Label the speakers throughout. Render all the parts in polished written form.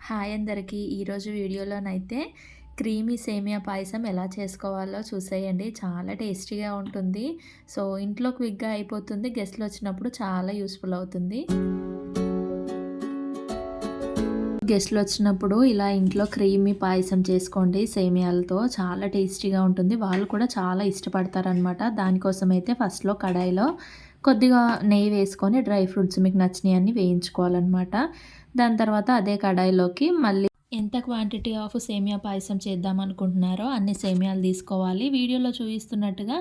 Speaker 1: Hi అందరికీ. ఈరోజు వీడియోలోనైతే creamy సేమియా పాయసం ఎలా చేసుకోవాలో చూసేయండి. చాలా టేస్టీగా ఉంటుంది. సో ఇంట్లో క్విక్‌గా అయిపోతుంది. గెస్ట్‌లు వచ్చినప్పుడు చాలా యూస్‌ఫుల్ అవుతుంది. గెస్ట్‌లు వచ్చినప్పుడు ఇలా ఇంట్లో క్రీమీ పాయసం చేసుకోండి సేమియాలతో. చాలా టేస్టీగా ఉంటుంది. వాళ్ళు కూడా చాలా ఇష్టపడతారనమాట. దానికోసమైతే ఫస్ట్‌లో కడాయిలో కొద్దిగా నెయ్యి వేసుకొని డ్రై ఫ్రూట్స్ మీకు నచ్చినయన్నీ వేయించుకోవాలనమాట. దాని తర్వాత అదే కడాయిలోకి మళ్ళీ ఎంత క్వాంటిటీ ఆఫ్ సేమియా పాయసం చేద్దామనుకుంటున్నారో అన్ని సేమియాలు తీసుకోవాలి. వీడియోలో చూపిస్తున్నట్టుగా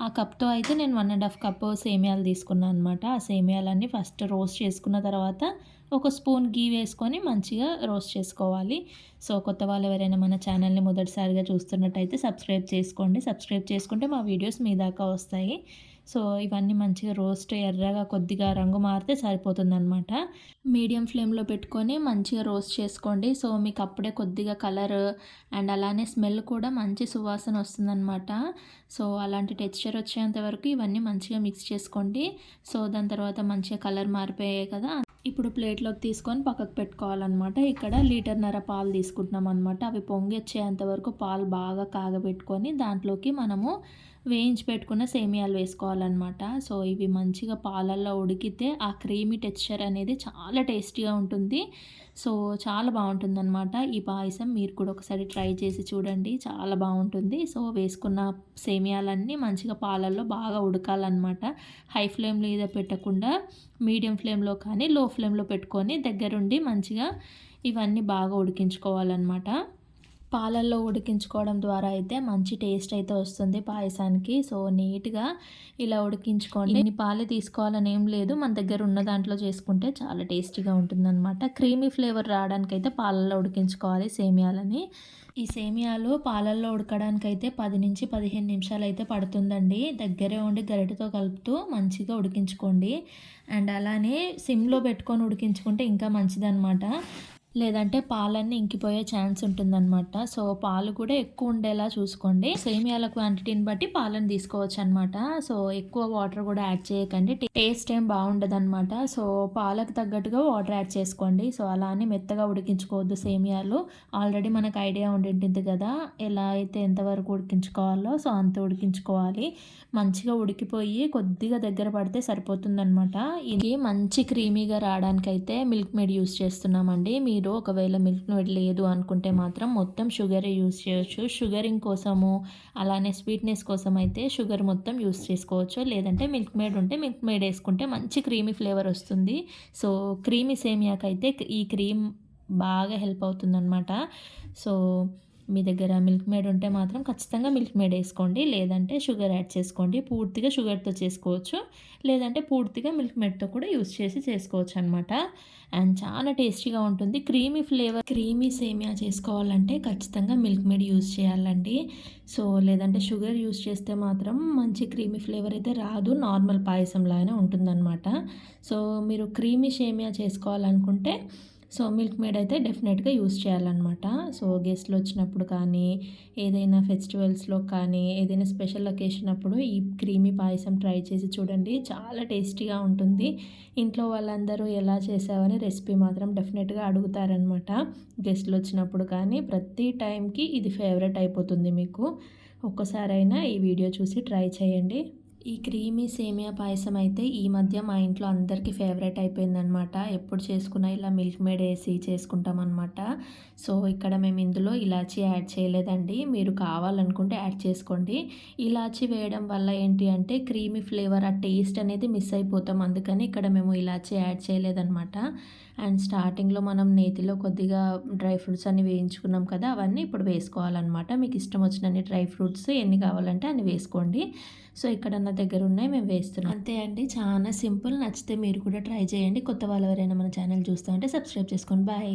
Speaker 1: ఆ కప్‌తో అయితే నేను 1 ½ కప్పు సేమియాలు తీసుకున్నాను అనమాట. ఆ సేమియాలన్నీ ఫస్ట్ రోస్ట్ చేసుకున్న తర్వాత ఒక స్పూన్ గీ వేసుకొని మంచిగా రోస్ట్ చేసుకోవాలి. సో కొత్త వాళ్ళు ఎవరైనా మన ఛానల్‌ని మొదటిసారిగా చూస్తున్నట్టయితే సబ్స్క్రైబ్ చేసుకోండి. సబ్స్క్రైబ్ చేసుకుంటే మా వీడియోస్ మీ దాకా వస్తాయి. సో ఇవన్నీ మంచిగా రోస్ట్ ఎర్రగా కొద్దిగా రంగు మారితే సరిపోతుందనమాట. మీడియం ఫ్లేమ్‌లో పెట్టుకొని మంచిగా రోస్ట్ చేసుకోండి. సో మీకు అప్పుడే కొద్దిగా కలర్ అండ్ అలానే స్మెల్ కూడా మంచి సువాసన వస్తుందనమాట. సో అలాంటి టెక్స్చర్ వచ్చేంత వరకు ఇవన్నీ మంచిగా మిక్స్ చేసుకోండి. సో దాని తర్వాత మంచిగా కలర్ మారిపోయాయి కదా! ఇప్పుడు ప్లేట్లోకి తీసుకొని పక్కకు పెట్టుకోవాలన్నమాట. ఇక్కడ 1.5 లీటర్ పాలు తీసుకుంటున్నాం అనమాట. అవి పొంగొచ్చేంత వరకు పాలు బాగా కాగబెట్టుకొని దాంట్లోకి మనము వేయించి పెట్టుకున్న సేమియాలు వేసుకోవాలన్నమాట. సో ఇవి మంచిగా పాలల్లో ఉడికితే ఆ క్రీమీ టెక్స్చర్ అనేది చాలా టేస్టీగా ఉంటుంది. సో చాలా బాగుంటుందన్నమాట ఈ పాయసం. మీరు కూడా ఒకసారి ట్రై చేసి చూడండి. చాలా బాగుంటుంది. సో వేసుకున్న సేమియాలన్నీ మంచిగా పాలల్లో బాగా ఉడకాలన్నమాట. హై ఫ్లేమ్ మీద పెట్టకుండా మీడియం ఫ్లేమ్‌లో కానీ లో ఫ్లేమ్‌లో పెట్టుకొని దగ్గరుండి మంచిగా ఇవన్నీ బాగా ఉడికించుకోవాలన్నమాట. పాలల్లో ఉడికించుకోవడం ద్వారా అయితే మంచి టేస్ట్ అయితే వస్తుంది పాయసానికి. సో నీట్‌గా ఇలా ఉడికించుకోండి. ఇన్ని పాలే తీసుకోవాలని ఏం లేదు. మన దగ్గర ఉన్న దాంట్లో చేసుకుంటే చాలా టేస్టీగా ఉంటుందన్నమాట. క్రీమీ ఫ్లేవర్ రావడానికైతే పాలల్లో ఉడికించుకోవాలి సేమియాలని. ఈ సేమియాలు పాలల్లో ఉడకడానికైతే 10-15 నిమిషాలైతే పడుతుందండి. దగ్గరే ఉండి గరిటెతో కలుపుతూ మంచిగా ఉడికించుకోండి. అండ్ అలానే సిమ్‌లో పెట్టుకొని ఉడికించుకుంటే ఇంకా మంచిదనమాట. లేదంటే పాలన్నీ ఇంకిపోయే ఛాన్స్ ఉంటుందనమాట. సో పాలు కూడా ఎక్కువ ఉండేలా చూసుకోండి. సేమియాల క్వాంటిటీని బట్టి పాలను తీసుకోవచ్చనమాట. సో ఎక్కువ వాటర్ కూడా యాడ్ చేయకండి. టేస్ట్ ఏం బాగుండదనమాట. సో పాలకు తగ్గట్టుగా వాటర్ యాడ్ చేసుకోండి. సో అలా అని మెత్తగా ఉడికించుకోవద్దు సేమియాలు. ఆల్రెడీ మనకు ఐడియా ఉండింటుంది కదా ఎలా అయితే ఎంతవరకు ఉడికించుకోవాలో. సో అంత ఉడికించుకోవాలి. మంచిగా ఉడికిపోయి కొద్దిగా దగ్గర పడితే సరిపోతుందనమాట. ఇది మంచి క్రీమీగా రావడానికైతే మిల్క్ మేడ్ యూస్ చేస్తున్నామండి. మీరు ఒకవేళ మిల్క్ మేడ్ లేదు అనుకుంటే మాత్రం మొత్తం షుగరే యూస్ చేయొచ్చు. షుగరింగ్ కోసము అలానే స్వీట్నెస్ కోసం అయితే షుగర్ మొత్తం యూస్ చేసుకోవచ్చు. లేదంటే మిల్క్ మేడ్ ఉంటే మిల్క్ మేడ్ వేసుకుంటే మంచి క్రీమీ ఫ్లేవర్ వస్తుంది. సో క్రీమీ సేమియాకైతే ఈ క్రీమ్ బాగా హెల్ప్ అవుతుందనమాట. సో మీ దగ్గర మిల్క్ మేడ్ ఉంటే మాత్రం ఖచ్చితంగా మిల్క్ మేడ్ వేసుకోండి. లేదంటే షుగర్ యాడ్ చేసుకోండి. పూర్తిగా షుగర్‌తో చేసుకోవచ్చు. లేదంటే పూర్తిగా మిల్క్ మేడ్‌తో కూడా యూస్ చేసి చేసుకోవచ్చు అనమాట. అండ్ చాలా టేస్టీగా ఉంటుంది. క్రీమీ ఫ్లేవర్ క్రీమీ సేమియా చేసుకోవాలంటే ఖచ్చితంగా మిల్క్ మేడ్ యూస్ చేయాలండి. సో లేదంటే షుగర్ యూస్ చేస్తే మాత్రం మంచి క్రీమీ ఫ్లేవర్ అయితే రాదు. నార్మల్ పాయసం లాగానే ఉంటుందన్నమాట. సో మీరు క్రీమీ సేమియా చేసుకోవాలనుకుంటే సో మిల్క్ మేడ్ అయితే డెఫినెట్గా యూస్ చేయాలన్నమాట. సో గెస్ట్లు వచ్చినప్పుడు కానీ ఏదైనా ఫెస్టివల్స్లో కానీ ఏదైనా స్పెషల్ అకేషన్ అప్పుడు ఈ క్రీమీ పాయసం ట్రై చేసి చూడండి. చాలా టేస్టీగా ఉంటుంది. ఇంట్లో వాళ్ళందరూ ఎలా చేసావని రెసిపీ మాత్రం డెఫినెట్గా అడుగుతారనమాట. గెస్ట్లు వచ్చినప్పుడు కానీ ప్రతి టైంకి ఇది ఫేవరెట్ అయిపోతుంది మీకు. ఒక్కసారైనా ఈ వీడియో చూసి ట్రై చేయండి. ఈ క్రీమీ సేమియా పాయసం అయితే ఈ మధ్య మా ఇంట్లో అందరికీ ఫేవరెట్ అయిపోయిందనమాట. ఎప్పుడు చేసుకున్నా ఇలా మిల్క్ మేడ్ వేసి చేసుకుంటామన్నమాట. సో ఇక్కడ మేము ఇందులో ఇలాచీ యాడ్ చేయలేదండి. మీరు కావాలనుకుంటే యాడ్ చేసుకోండి. ఇలాచీ వేయడం వల్ల ఏంటి అంటే క్రీమీ ఫ్లేవర్ ఆ టేస్ట్ అనేది మిస్ అయిపోతాం. అందుకని ఇక్కడ మేము ఇలాచీ యాడ్ చేయలేదన్నమాట. అండ్ స్టార్టింగ్లో మనం నేతిలో కొద్దిగా డ్రై ఫ్రూట్స్ అన్ని వేయించుకున్నాం కదా అవన్నీ ఇప్పుడు వేసుకోవాలన్నమాట. మీకు ఇష్టం వచ్చినన్ని డ్రై ఫ్రూట్స్ ఎన్ని కావాలంటే అన్ని వేసుకోండి. సో ఇక్కడ నా దగ్గర ఉన్నాయి మేము వేస్తున్నాం. అంతే అండి, చాలా సింపుల్. నచ్చితే మీరు కూడా ట్రై చేయండి. కొత్త వాళ్ళు ఎవరైనా మన ఛానల్ చూస్తూ ఉంటే సబ్స్క్రైబ్ చేసుకోండి. బాయ్.